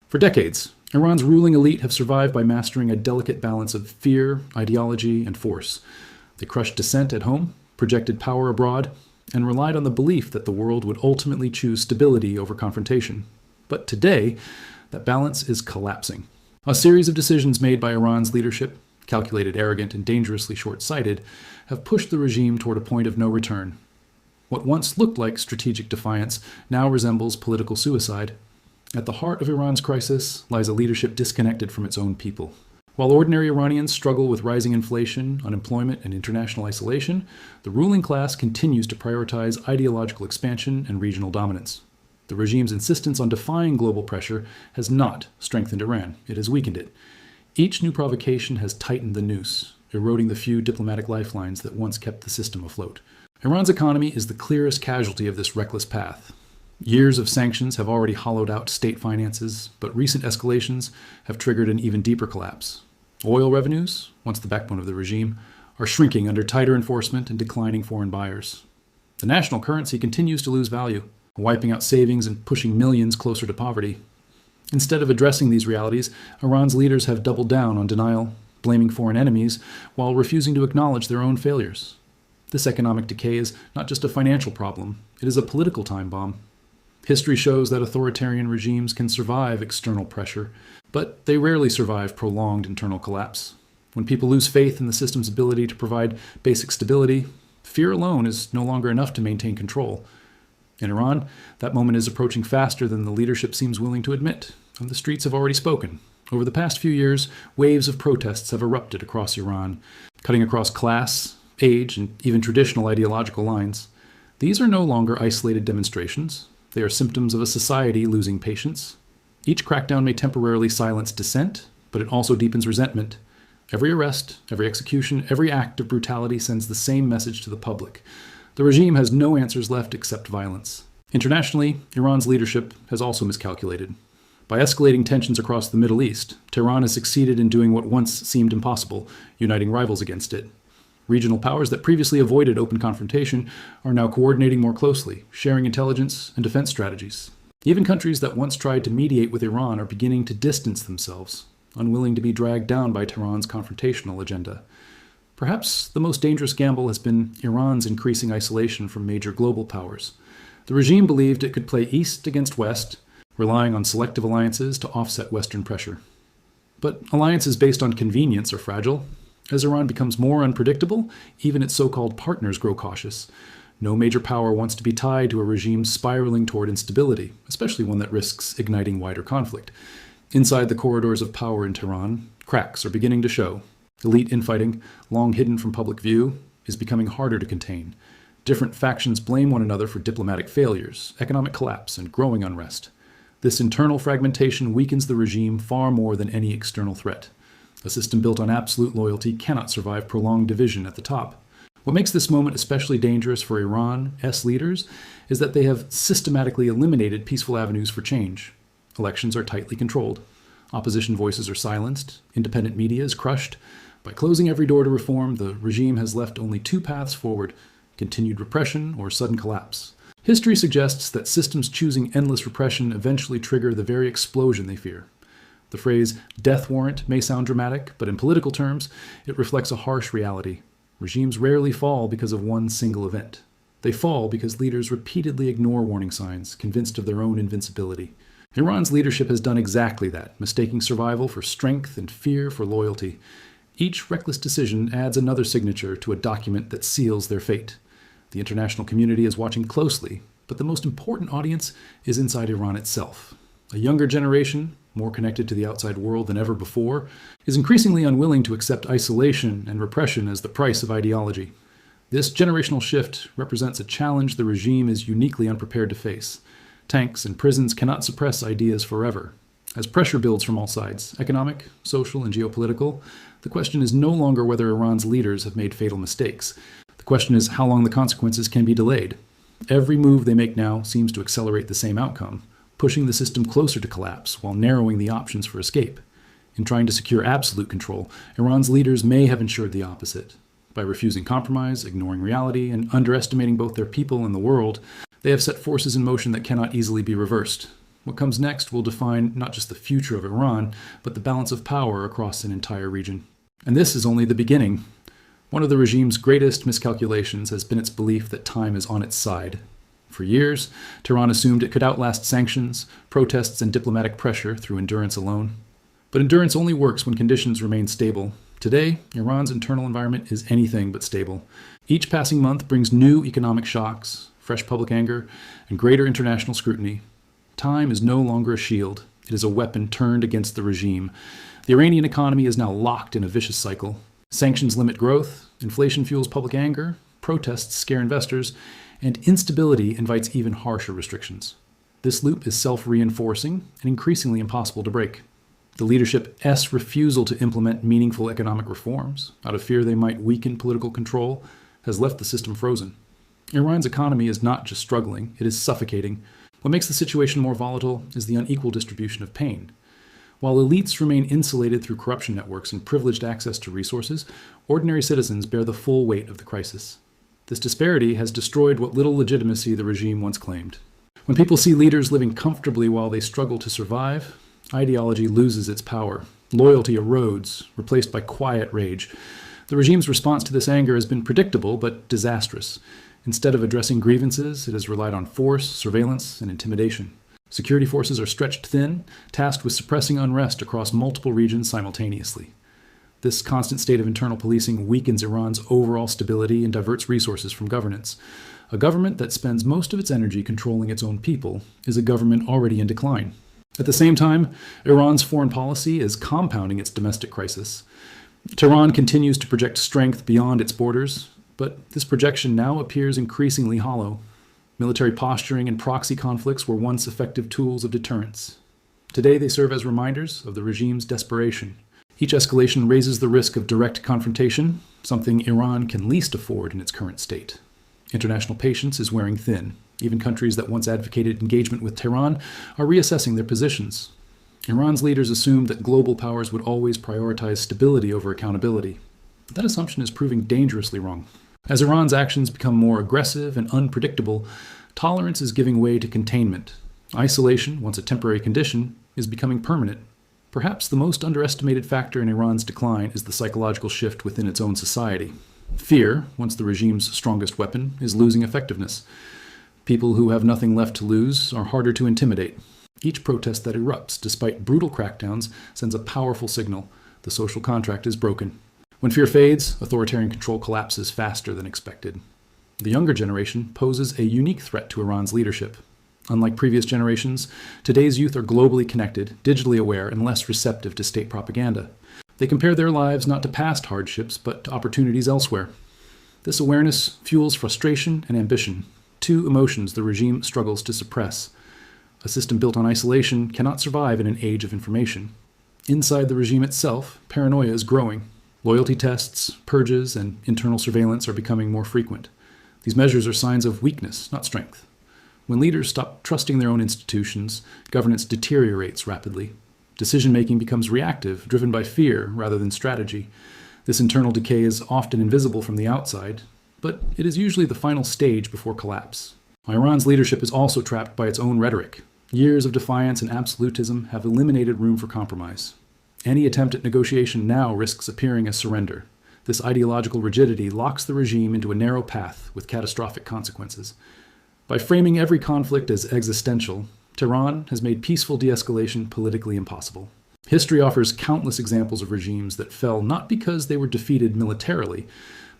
For decades, Iran's ruling elite have survived by mastering a delicate balance of fear, ideology, and force. They crushed dissent at home, projected power abroad, and relied on the belief that the world would ultimately choose stability over confrontation. But today, that balance is collapsing. A series of decisions made by Iran's leadership, calculated, arrogant, and dangerously short-sighted, have pushed the regime toward a point of no return. What once looked like strategic defiance now resembles political suicide. At the heart of Iran's crisis lies a leadership disconnected from its own people. While ordinary Iranians struggle with rising inflation, unemployment, and international isolation, the ruling class continues to prioritize ideological expansion and regional dominance. The regime's insistence on defying global pressure has not strengthened Iran, it has weakened it. Each new provocation has tightened the noose, eroding the few diplomatic lifelines that once kept the system afloat. Iran's economy is the clearest casualty of this reckless path. Years of sanctions have already hollowed out state finances, but recent escalations have triggered an even deeper collapse. Oil revenues, once the backbone of the regime, are shrinking under tighter enforcement and declining foreign buyers. The national currency continues to lose value, wiping out savings and pushing millions closer to poverty. Instead of addressing these realities, Iran's leaders have doubled down on denial, blaming foreign enemies, while refusing to acknowledge their own failures. This economic decay is not just a financial problem, it is a political time bomb. History shows that authoritarian regimes can survive external pressure, but they rarely survive prolonged internal collapse. When people lose faith in the system's ability to provide basic stability, fear alone is no longer enough to maintain control. In Iran, that moment is approaching faster than the leadership seems willing to admit, and the streets have already spoken. Over the past few years, waves of protests have erupted across Iran, cutting across class, age, and even traditional ideological lines. These are no longer isolated demonstrations. They are symptoms of a society losing patience. Each crackdown may temporarily silence dissent, but it also deepens resentment. Every arrest, every execution, every act of brutality sends the same message to the public. The regime has no answers left except violence. Internationally, Iran's leadership has also miscalculated. By escalating tensions across the Middle East, Tehran has succeeded in doing what once seemed impossible, uniting rivals against it. Regional powers that previously avoided open confrontation are now coordinating more closely, sharing intelligence and defense strategies. Even countries that once tried to mediate with Iran are beginning to distance themselves, unwilling to be dragged down by Tehran's confrontational agenda. Perhaps the most dangerous gamble has been Iran's increasing isolation from major global powers. The regime believed it could play East against West, relying on selective alliances to offset Western pressure. But alliances based on convenience are fragile. As Iran becomes more unpredictable, even its so-called partners grow cautious. No major power wants to be tied to a regime spiraling toward instability, especially one that risks igniting wider conflict. Inside the corridors of power in Tehran, cracks are beginning to show. Elite infighting, long hidden from public view, is becoming harder to contain. Different factions blame one another for diplomatic failures, economic collapse, and growing unrest. This internal fragmentation weakens the regime far more than any external threat. A system built on absolute loyalty cannot survive prolonged division at the top. What makes this moment especially dangerous for Iran's leaders is that they have systematically eliminated peaceful avenues for change. Elections are tightly controlled. Opposition voices are silenced. Independent media is crushed. By closing every door to reform, the regime has left only two paths forward: continued repression or sudden collapse. History suggests that systems choosing endless repression eventually trigger the very explosion they fear. The phrase death warrant may sound dramatic, but in political terms, it reflects a harsh reality. Regimes rarely fall because of one single event. They fall because leaders repeatedly ignore warning signs, convinced of their own invincibility. Iran's leadership has done exactly that, mistaking survival for strength and fear for loyalty. Each reckless decision adds another signature to a document that seals their fate. The international community is watching closely, but the most important audience is inside Iran itself. A younger generation, more connected to the outside world than ever before, is increasingly unwilling to accept isolation and repression as the price of ideology. This generational shift represents a challenge the regime is uniquely unprepared to face. Tanks and prisons cannot suppress ideas forever. As pressure builds from all sides, economic, social, and geopolitical, the question is no longer whether Iran's leaders have made fatal mistakes. The question is how long the consequences can be delayed. Every move they make now seems to accelerate the same outcome, pushing the system closer to collapse while narrowing the options for escape. In trying to secure absolute control, Iran's leaders may have ensured the opposite. By refusing compromise, ignoring reality, and underestimating both their people and the world, they have set forces in motion that cannot easily be reversed. What comes next will define not just the future of Iran, but the balance of power across an entire region. And this is only the beginning. One of the regime's greatest miscalculations has been its belief that time is on its side. For years, Tehran assumed it could outlast sanctions, protests, and diplomatic pressure through endurance alone. But endurance only works when conditions remain stable. Today, Iran's internal environment is anything but stable. Each passing month brings new economic shocks, fresh public anger, and greater international scrutiny. Time is no longer a shield. It is a weapon turned against the regime. The Iranian economy is now locked in a vicious cycle. Sanctions limit growth, inflation fuels public anger, protests scare investors, and instability invites even harsher restrictions. This loop is self-reinforcing and increasingly impossible to break. The leadership's refusal to implement meaningful economic reforms, out of fear they might weaken political control, has left the system frozen. Iran's economy is not just struggling, it is suffocating. What makes the situation more volatile is the unequal distribution of pain. While elites remain insulated through corruption networks and privileged access to resources, ordinary citizens bear the full weight of the crisis. This disparity has destroyed what little legitimacy the regime once claimed. When people see leaders living comfortably while they struggle to survive, ideology loses its power. Loyalty erodes, replaced by quiet rage. The regime's response to this anger has been predictable but disastrous. Instead of addressing grievances, it has relied on force, surveillance, and intimidation. Security forces are stretched thin, tasked with suppressing unrest across multiple regions simultaneously. This constant state of internal policing weakens Iran's overall stability and diverts resources from governance. A government that spends most of its energy controlling its own people is a government already in decline. At the same time, Iran's foreign policy is compounding its domestic crisis. Tehran continues to project strength beyond its borders, but this projection now appears increasingly hollow. Military posturing and proxy conflicts were once effective tools of deterrence. Today they serve as reminders of the regime's desperation. Each escalation raises the risk of direct confrontation, something Iran can least afford in its current state. International patience is wearing thin. Even countries that once advocated engagement with Tehran are reassessing their positions. Iran's leaders assumed that global powers would always prioritize stability over accountability. But that assumption is proving dangerously wrong. As Iran's actions become more aggressive and unpredictable, tolerance is giving way to containment. Isolation, once a temporary condition, is becoming permanent. Perhaps the most underestimated factor in Iran's decline is the psychological shift within its own society. Fear, once the regime's strongest weapon, is losing effectiveness. People who have nothing left to lose are harder to intimidate. Each protest that erupts, despite brutal crackdowns, sends a powerful signal. The social contract is broken. When fear fades, authoritarian control collapses faster than expected. The younger generation poses a unique threat to Iran's leadership. Unlike previous generations, today's youth are globally connected, digitally aware, and less receptive to state propaganda. They compare their lives not to past hardships, but to opportunities elsewhere. This awareness fuels frustration and ambition, two emotions the regime struggles to suppress. A system built on isolation cannot survive in an age of information. Inside the regime itself, paranoia is growing. Loyalty tests, purges, and internal surveillance are becoming more frequent. These measures are signs of weakness, not strength. When leaders stop trusting their own institutions, governance deteriorates rapidly. Decision-making becomes reactive, driven by fear rather than strategy. This internal decay is often invisible from the outside, but it is usually the final stage before collapse. Iran's leadership is also trapped by its own rhetoric. Years of defiance and absolutism have eliminated room for compromise. Any attempt at negotiation now risks appearing as surrender. This ideological rigidity locks the regime into a narrow path with catastrophic consequences. By framing every conflict as existential, Tehran has made peaceful de-escalation politically impossible. History offers countless examples of regimes that fell not because they were defeated militarily,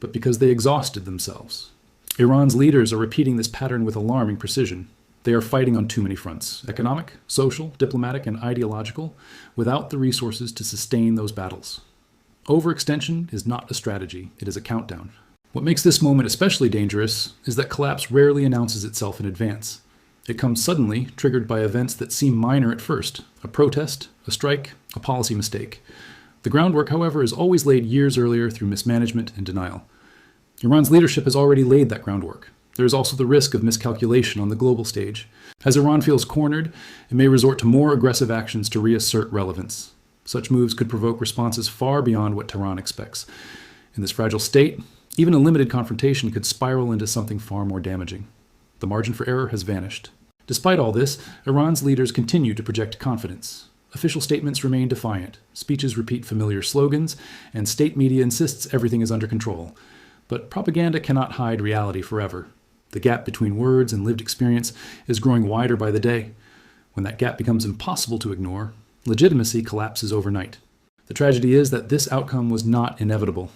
but because they exhausted themselves. Iran's leaders are repeating this pattern with alarming precision. They are fighting on too many fronts: economic, social, diplomatic, and ideological, without the resources to sustain those battles. Overextension is not a strategy, it is a countdown. What makes this moment especially dangerous is that collapse rarely announces itself in advance. It comes suddenly, triggered by events that seem minor at first: a protest, a strike, a policy mistake. The groundwork, however, is always laid years earlier through mismanagement and denial. Iran's leadership has already laid that groundwork. There is also the risk of miscalculation on the global stage. As Iran feels cornered, it may resort to more aggressive actions to reassert relevance. Such moves could provoke responses far beyond what Tehran expects. In this fragile state, even a limited confrontation could spiral into something far more damaging. The margin for error has vanished. Despite all this, Iran's leaders continue to project confidence. Official statements remain defiant, speeches repeat familiar slogans, and state media insists everything is under control. But propaganda cannot hide reality forever. The gap between words and lived experience is growing wider by the day. When that gap becomes impossible to ignore, legitimacy collapses overnight. The tragedy is that this outcome was not inevitable.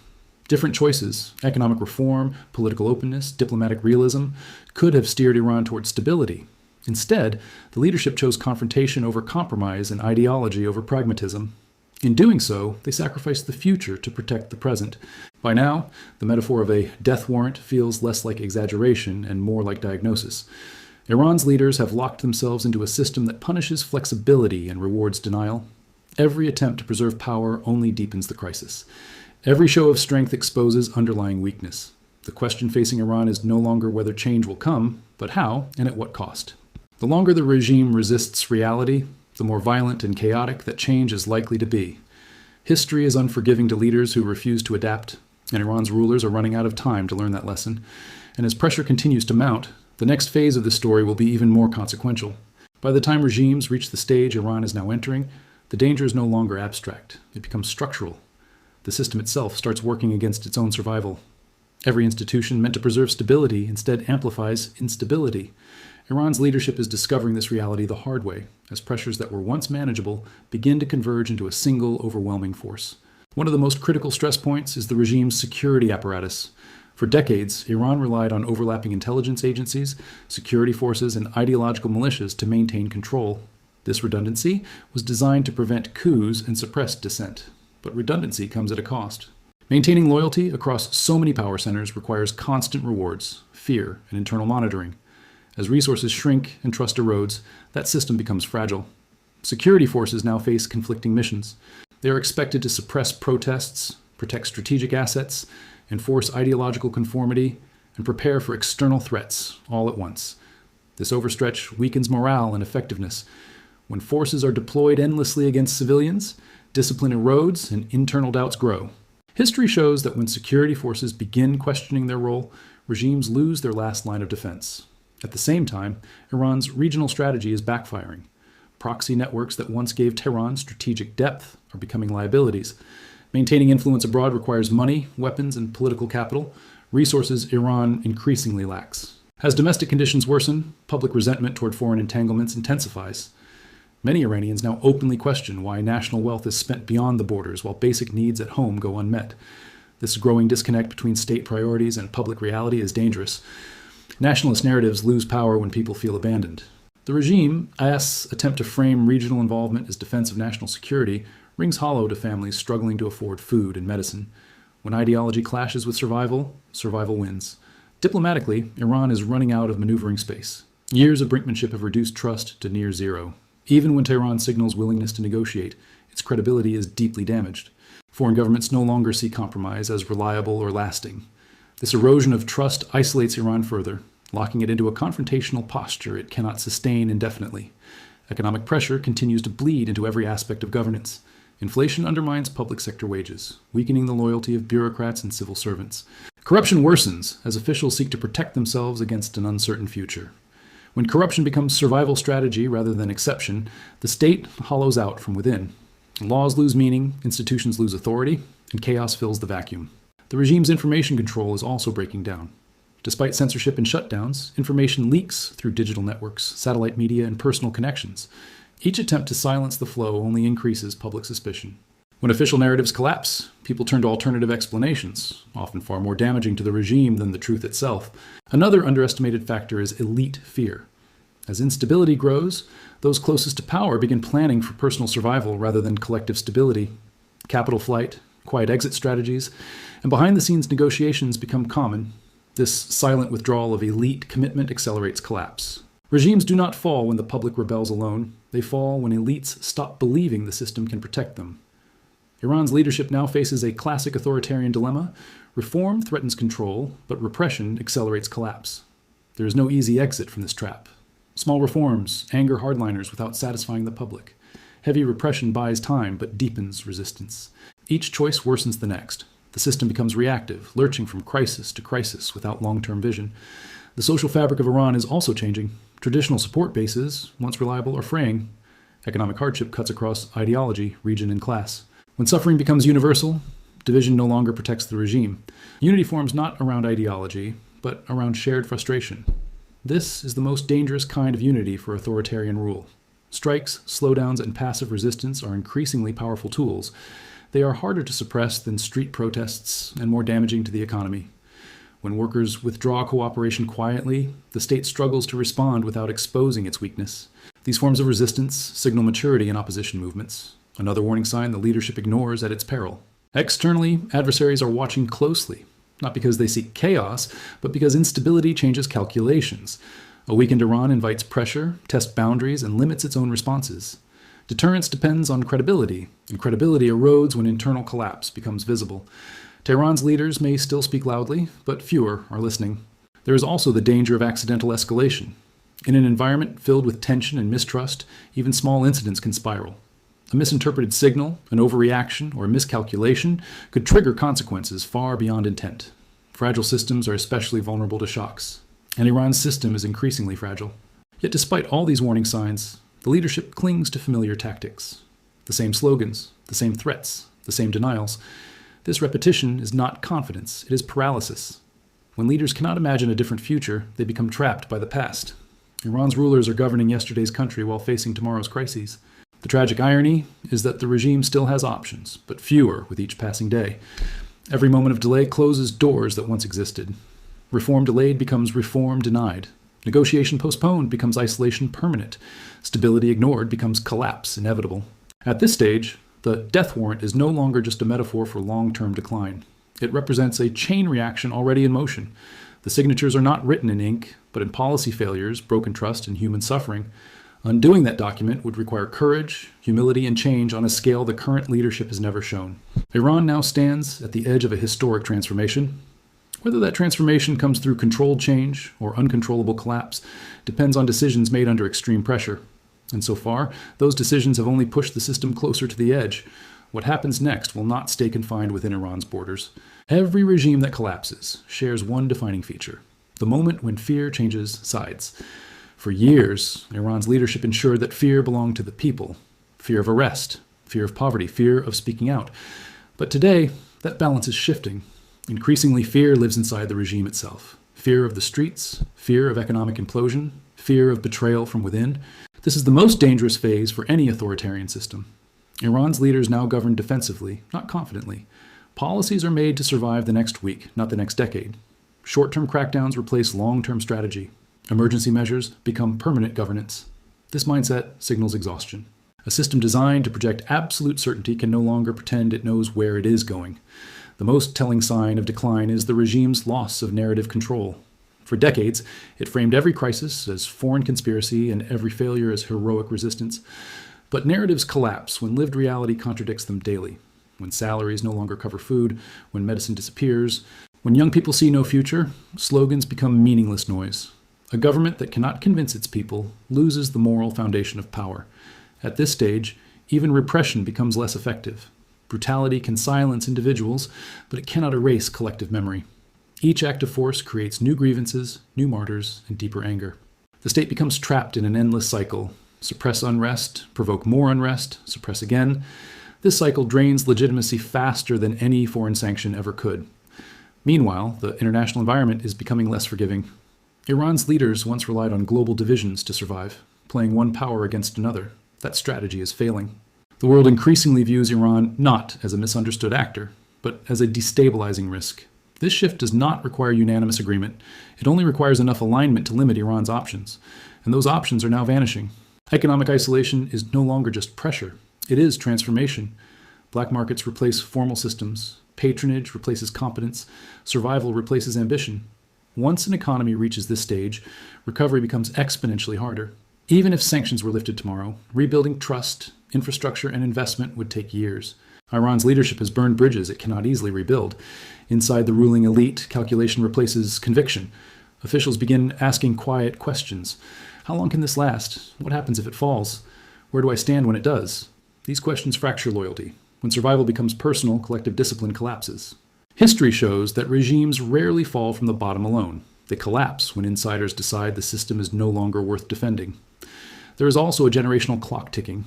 Different choices, economic reform, political openness, diplomatic realism, could have steered Iran towards stability. Instead, the leadership chose confrontation over compromise and ideology over pragmatism. In doing so, they sacrificed the future to protect the present. By now, the metaphor of a death warrant feels less like exaggeration and more like diagnosis. Iran's leaders have locked themselves into a system that punishes flexibility and rewards denial. Every attempt to preserve power only deepens the crisis. Every show of strength exposes underlying weakness. The question facing Iran is no longer whether change will come, but how and at what cost. The longer the regime resists reality, the more violent and chaotic that change is likely to be. History is unforgiving to leaders who refuse to adapt, and Iran's rulers are running out of time to learn that lesson. And as pressure continues to mount, the next phase of the story will be even more consequential. By the time regimes reach the stage Iran is now entering, the danger is no longer abstract. It becomes structural. The system itself starts working against its own survival. Every institution meant to preserve stability instead amplifies instability. Iran's leadership is discovering this reality the hard way, as pressures that were once manageable begin to converge into a single overwhelming force. One of the most critical stress points is the regime's security apparatus. For decades, Iran relied on overlapping intelligence agencies, security forces, and ideological militias to maintain control. This redundancy was designed to prevent coups and suppress dissent. But redundancy comes at a cost. Maintaining loyalty across so many power centers requires constant rewards, fear, and internal monitoring. As resources shrink and trust erodes, that system becomes fragile. Security forces now face conflicting missions. They are expected to suppress protests, protect strategic assets, enforce ideological conformity, and prepare for external threats all at once. This overstretch weakens morale and effectiveness. When forces are deployed endlessly against civilians, discipline erodes and internal doubts grow. History shows that when security forces begin questioning their role, regimes lose their last line of defense. At the same time, Iran's regional strategy is backfiring. Proxy networks that once gave Tehran strategic depth are becoming liabilities. Maintaining influence abroad requires money, weapons, and political capital, resources Iran increasingly lacks. As domestic conditions worsen, public resentment toward foreign entanglements intensifies. Many Iranians now openly question why national wealth is spent beyond the borders while basic needs at home go unmet. This growing disconnect between state priorities and public reality is dangerous. Nationalist narratives lose power when people feel abandoned. The regime's attempt to frame regional involvement as defense of national security rings hollow to families struggling to afford food and medicine. When ideology clashes with survival, survival wins. Diplomatically, Iran is running out of maneuvering space. Years of brinkmanship have reduced trust to near zero. Even when Tehran signals willingness to negotiate, its credibility is deeply damaged. Foreign governments no longer see compromise as reliable or lasting. This erosion of trust isolates Iran further, locking it into a confrontational posture it cannot sustain indefinitely. Economic pressure continues to bleed into every aspect of governance. Inflation undermines public sector wages, weakening the loyalty of bureaucrats and civil servants. Corruption worsens as officials seek to protect themselves against an uncertain future. When corruption becomes survival strategy rather than exception, the state hollows out from within. Laws lose meaning, institutions lose authority, and chaos fills the vacuum. The regime's information control is also breaking down. Despite censorship and shutdowns, information leaks through digital networks, satellite media, and personal connections. Each attempt to silence the flow only increases public suspicion. When official narratives collapse, people turn to alternative explanations, often far more damaging to the regime than the truth itself. Another underestimated factor is elite fear. As instability grows, those closest to power begin planning for personal survival rather than collective stability. Capital flight, quiet exit strategies, and behind-the-scenes negotiations become common. This silent withdrawal of elite commitment accelerates collapse. Regimes do not fall when the public rebels alone. They fall when elites stop believing the system can protect them. Iran's leadership now faces a classic authoritarian dilemma. Reform threatens control, but repression accelerates collapse. There is no easy exit from this trap. Small reforms anger hardliners without satisfying the public. Heavy repression buys time, but deepens resistance. Each choice worsens the next. The system becomes reactive, lurching from crisis to crisis without long-term vision. The social fabric of Iran is also changing. Traditional support bases, once reliable, are fraying. Economic hardship cuts across ideology, region, and class. When suffering becomes universal, division no longer protects the regime. Unity forms not around ideology, but around shared frustration. This is the most dangerous kind of unity for authoritarian rule. Strikes, slowdowns, and passive resistance are increasingly powerful tools. They are harder to suppress than street protests and more damaging to the economy. When workers withdraw cooperation quietly, the state struggles to respond without exposing its weakness. These forms of resistance signal maturity in opposition movements, another warning sign the leadership ignores at its peril. Externally, adversaries are watching closely, not because they seek chaos, but because instability changes calculations. A weakened Iran invites pressure, tests boundaries, and limits its own responses. Deterrence depends on credibility, and credibility erodes when internal collapse becomes visible. Tehran's leaders may still speak loudly, but fewer are listening. There is also the danger of accidental escalation. In an environment filled with tension and mistrust, even small incidents can spiral. A misinterpreted signal, an overreaction, or a miscalculation could trigger consequences far beyond intent. Fragile systems are especially vulnerable to shocks, and Iran's system is increasingly fragile. Yet despite all these warning signs, the leadership clings to familiar tactics. The same slogans, the same threats, the same denials. This repetition is not confidence, it is paralysis. When leaders cannot imagine a different future, they become trapped by the past. Iran's rulers are governing yesterday's country while facing tomorrow's crises. The tragic irony is that the regime still has options, but fewer with each passing day. Every moment of delay closes doors that once existed. Reform delayed becomes reform denied. Negotiation postponed becomes isolation permanent. Stability ignored becomes collapse inevitable. At this stage, the death warrant is no longer just a metaphor for long-term decline. It represents a chain reaction already in motion. The signatures are not written in ink, but in policy failures, broken trust, and human suffering. Undoing that document would require courage, humility, and change on a scale the current leadership has never shown. Iran now stands at the edge of a historic transformation. Whether that transformation comes through controlled change or uncontrollable collapse depends on decisions made under extreme pressure. And so far, those decisions have only pushed the system closer to the edge. What happens next will not stay confined within Iran's borders. Every regime that collapses shares one defining feature: the moment when fear changes sides. For years, Iran's leadership ensured that fear belonged to the people. Fear of arrest, fear of poverty, fear of speaking out. But today, that balance is shifting. Increasingly, fear lives inside the regime itself. Fear of the streets, fear of economic implosion, fear of betrayal from within. This is the most dangerous phase for any authoritarian system. Iran's leaders now govern defensively, not confidently. Policies are made to survive the next week, not the next decade. Short-term crackdowns replace long-term strategy. Emergency measures become permanent governance. This mindset signals exhaustion. A system designed to project absolute certainty can no longer pretend it knows where it is going. The most telling sign of decline is the regime's loss of narrative control. For decades, it framed every crisis as foreign conspiracy and every failure as heroic resistance. But narratives collapse when lived reality contradicts them daily. When salaries no longer cover food, when medicine disappears, when young people see no future, slogans become meaningless noise. A government that cannot convince its people loses the moral foundation of power. At this stage, even repression becomes less effective. Brutality can silence individuals, but it cannot erase collective memory. Each act of force creates new grievances, new martyrs, and deeper anger. The state becomes trapped in an endless cycle. Suppress unrest, provoke more unrest, suppress again. This cycle drains legitimacy faster than any foreign sanction ever could. Meanwhile, the international environment is becoming less forgiving. Iran's leaders once relied on global divisions to survive, playing one power against another. That strategy is failing. The world increasingly views Iran not as a misunderstood actor, but as a destabilizing risk. This shift does not require unanimous agreement. It only requires enough alignment to limit Iran's options. And those options are now vanishing. Economic isolation is no longer just pressure. It is transformation. Black markets replace formal systems. Patronage replaces competence. Survival replaces ambition. Once an economy reaches this stage, recovery becomes exponentially harder. Even if sanctions were lifted tomorrow, rebuilding trust, infrastructure, and investment would take years. Iran's leadership has burned bridges it cannot easily rebuild. Inside the ruling elite, calculation replaces conviction. Officials begin asking quiet questions. How long can this last? What happens if it falls? Where do I stand when it does? These questions fracture loyalty. When survival becomes personal, collective discipline collapses. History shows that regimes rarely fall from the bottom alone. They collapse when insiders decide the system is no longer worth defending. There is also a generational clock ticking.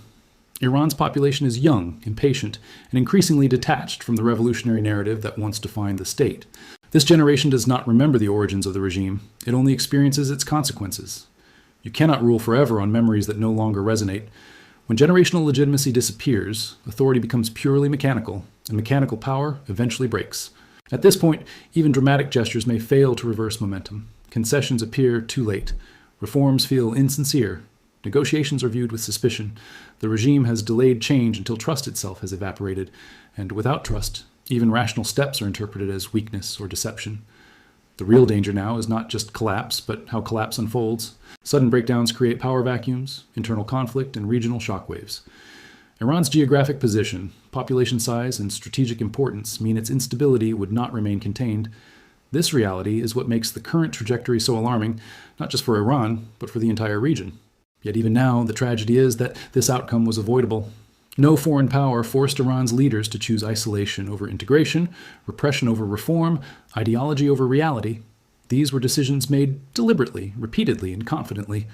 Iran's population is young, impatient, and increasingly detached from the revolutionary narrative that once defined the state. This generation does not remember the origins of the regime. It only experiences its consequences. You cannot rule forever on memories that no longer resonate. When generational legitimacy disappears, authority becomes purely mechanical, and mechanical power eventually breaks. At this point, even dramatic gestures may fail to reverse momentum. Concessions appear too late. Reforms feel insincere. Negotiations are viewed with suspicion. The regime has delayed change until trust itself has evaporated, and without trust, even rational steps are interpreted as weakness or deception. The real danger now is not just collapse, but how collapse unfolds. Sudden breakdowns create power vacuums, internal conflict, and regional shockwaves. Iran's geographic position, population size, and strategic importance mean its instability would not remain contained. This reality is what makes the current trajectory so alarming, not just for Iran, but for the entire region. Yet even now, the tragedy is that this outcome was avoidable. No foreign power forced Iran's leaders to choose isolation over integration, repression over reform, ideology over reality. These were decisions made deliberately, repeatedly, and confidently,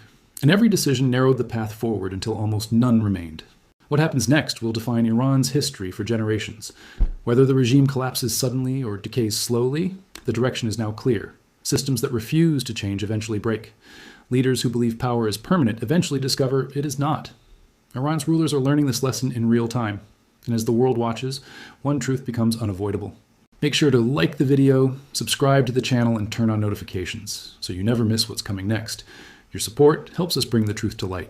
and every decision narrowed the path forward until almost none remained. What happens next will define Iran's history for generations. Whether the regime collapses suddenly or decays slowly, the direction is now clear. Systems that refuse to change eventually break. Leaders who believe power is permanent eventually discover it is not. Iran's rulers are learning this lesson in real time, and as the world watches, one truth becomes unavoidable. Make sure to like the video, subscribe to the channel, and turn on notifications so you never miss what's coming next. Your support helps us bring the truth to light.